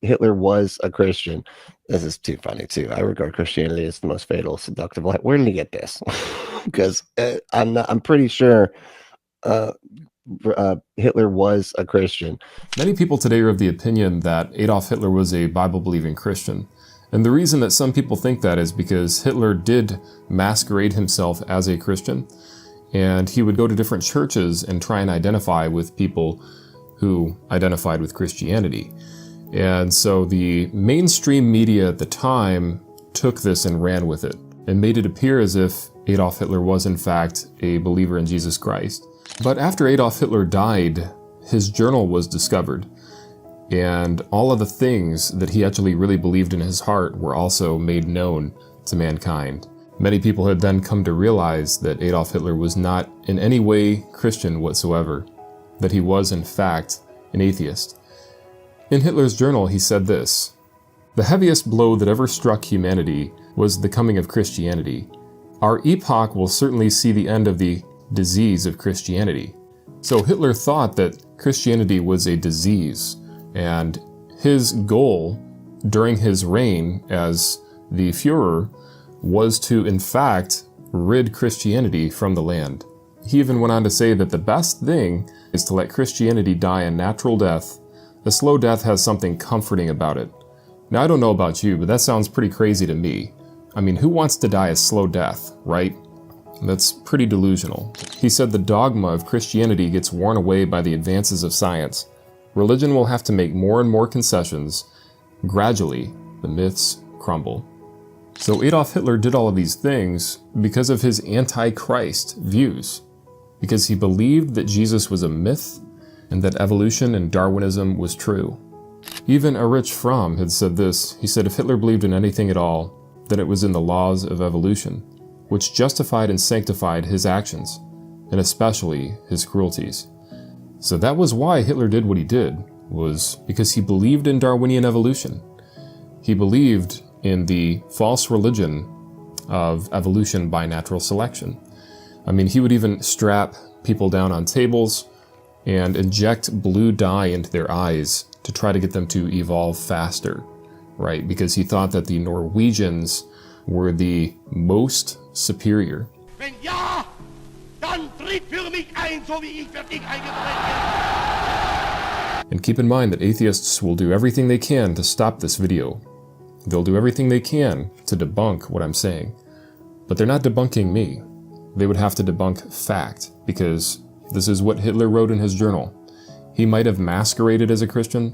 Hitler was a Christian. This is too funny too. I regard Christianity as the most fatal, seductive life. Where did he get this? Because I'm pretty sure Hitler was a Christian. Many people today are of the opinion that Adolf Hitler was a Bible-believing Christian. And the reason that some people think that is because Hitler did masquerade himself as a Christian, and he would go to different churches and try and identify with people who identified with Christianity. And so the mainstream media at the time took this and ran with it, and made it appear as if Adolf Hitler was in fact a believer in Jesus Christ. But after Adolf Hitler died, his journal was discovered, and all of the things that he actually really believed in his heart were also made known to mankind. Many people had then come to realize that Adolf Hitler was not in any way Christian whatsoever, that he was in fact an atheist. In Hitler's journal, he said this: "The heaviest blow that ever struck humanity was the coming of Christianity. Our epoch will certainly see the end of the disease of Christianity." So Hitler thought that Christianity was a disease, and his goal during his reign as the Führer was to, in fact, rid Christianity from the land. He even went on to say that the best thing is to let Christianity die a natural death. A slow death has something comforting about it. Now, I don't know about you, but that sounds pretty crazy to me. I mean, who wants to die a slow death, right? That's pretty delusional. He said the dogma of Christianity gets worn away by the advances of science. Religion will have to make more and more concessions. Gradually, the myths crumble. So Adolf Hitler did all of these things because of his anti-Christ views, because he believed that Jesus was a myth and that evolution and Darwinism was true. Even Erich Fromm had said this. He said if Hitler believed in anything at all, then it was in the laws of evolution, which justified and sanctified his actions, and especially his cruelties. So that was why Hitler did what he did, was because he believed in Darwinian evolution. He believed in the false religion of evolution by natural selection. I mean, he would even strap people down on tables and inject blue dye into their eyes to try to get them to evolve faster, right? Because he thought that the Norwegians were the most superior. Wenn ja, dann tritt für mich ein, so wie ich für dich eingetreten bin. And keep in mind that atheists will do everything they can to stop this video. They'll do everything they can to debunk what I'm saying. But they're not debunking me. They would have to debunk fact, because this is what Hitler wrote in his journal. He might have masqueraded as a Christian,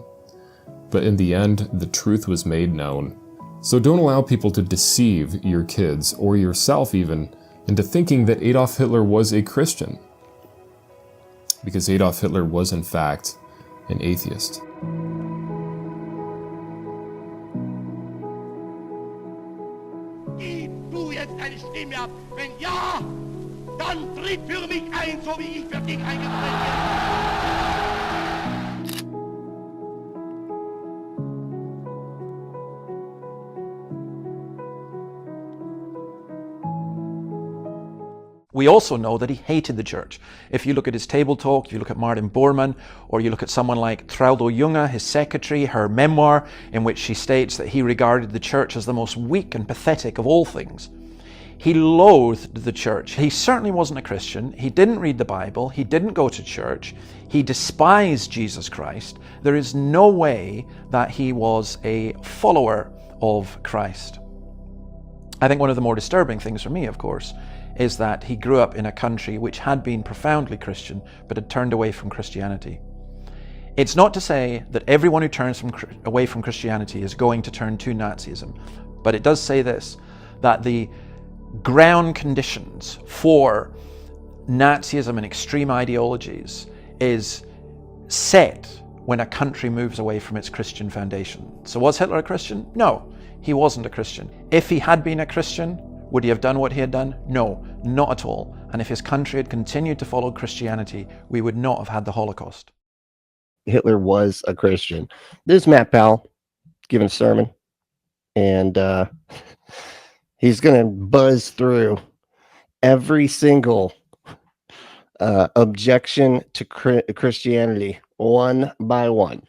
but in the end, the truth was made known. So don't allow people to deceive your kids, or yourself even, into thinking that Adolf Hitler was a Christian. Because Adolf Hitler was in fact an atheist. Gib du jetzt eine Stimme ab. Wenn ja, dann tritt für mich ein, so wie ich für dich eingetreten bin. We also know that he hated the church. If you look at his table talk, if you look at Martin Bormann, or you look at someone like Thraldo Junge, his secretary, her memoir, in which she states that he regarded the church as the most weak and pathetic of all things. He loathed the church. He certainly wasn't a Christian. He didn't read the Bible. He didn't go to church. He despised Jesus Christ. There is no way that he was a follower of Christ. I think one of the more disturbing things for me, of course, is that he grew up in a country which had been profoundly Christian, but had turned away from Christianity. It's not to say that everyone who turns away from Christianity is going to turn to Nazism, but it does say this, that the ground conditions for Nazism and extreme ideologies is set when a country moves away from its Christian foundation. So was Hitler a Christian? No, he wasn't a Christian. If he had been a Christian, would he have done what he had done? No, not at all. And if his country had continued to follow Christianity, we would not have had the Holocaust. Hitler was a Christian. This is Matt Powell giving a sermon, and he's going to buzz through every single objection to Christianity one by one.